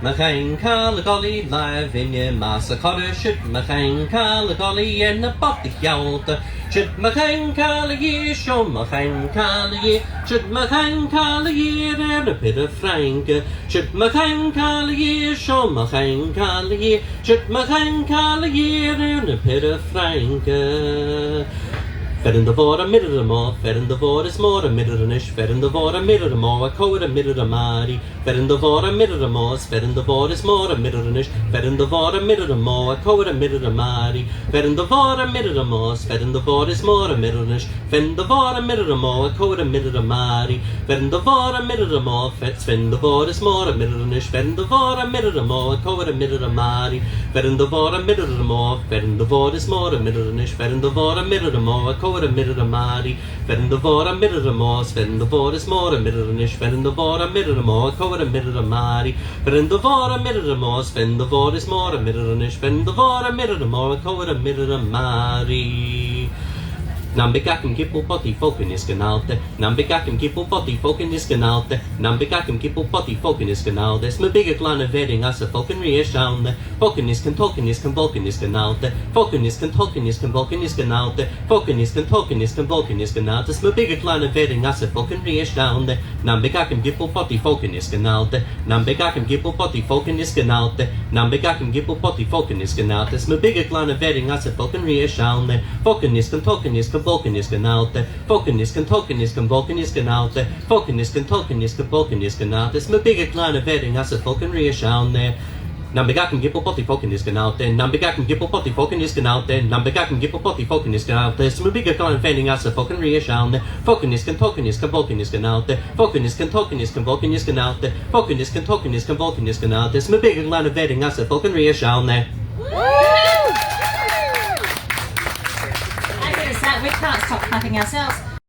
my chain car, the golly live in your master cotter, should my chain car, the golly in the body yalta, should my chain car the year, show my chain car the year, should my chain car the year, and a bit of frank, should my chain car the year, show my chain car the year, should my chain car the year, and a bit of frank. Fer in de våra middag de må, fer in de våra småra middag de nish, fer in de våra middag de må, a kåra middag de mari, fer in de våra middag de må, fer in de våra småra middag de nish, fer in de våra middag de må, a kåra middag de mari, fer in de våra middag de må, fer in de våra småra middag de nish, fer in de våra middag de må, a kåra middag de mari, fer in de våra middag de må, fer in de våra småra middag de nish, fer in de våra middag de må, a kåra middag de mari, fer in de våra middag de må, fer in de våra småra middag de nish, fer in de våra middag de må, a kåra middag de mari, fer in de våra middag de må, fer in de våra småra middag de nish, fer in de våra middag de må, a kåra middag de mari, fer in de våra middag de må, fer in de våra småra middag de nish, fer in de våra middag de må, a kåra middag de mari. Nambigakim kipu poti folk in his kanalte, Nambigakim kipu poti folk in his kanalte, Nambigakim kipu poti folk in his kanalte, Sme bigge klane wedding as a folk in reashaunde, Folkenis kan tolkenis kan volkenis kanalte, Folkenis kan tolkenis kan volkenis kanalte, Folkenis kan tolkenis kan volkenis kanalte, Sme bigge klane wedding as a folk in reashaunde, Nambigakim kipu poti folk in his kanalte, Nambigakim kipu poti folk in his kanalte, Nambigakim kipu poti folk in his kanalte, Sme bigge klane wedding as a folk in reashaunde, Folkenis kan tolkenis kan volkenis kanalte, Folkenis kan tolkenis kan volkenis kanalte, Folkenis kan tolkenis kan volkenis kanalte, Sme bigge klane wedding as a folk in reashaunde. Nambigakim gippopoti folkenis kanalte, Nambigakim gippopoti folkenis kanalte, Nambigakim gippopoti folkenis kanalte, Sme bigge klane wedding as a folk in reashaunde, Folkenis kan tolkenis kan volkenis kanalte, Folkenis kan tolkenis kan volkenis kanalte, Folkenis kan tolkenis kan volkenis kanalte, Sme bigge klane wedding as a folk in reashaunde. We can't stop clapping ourselves.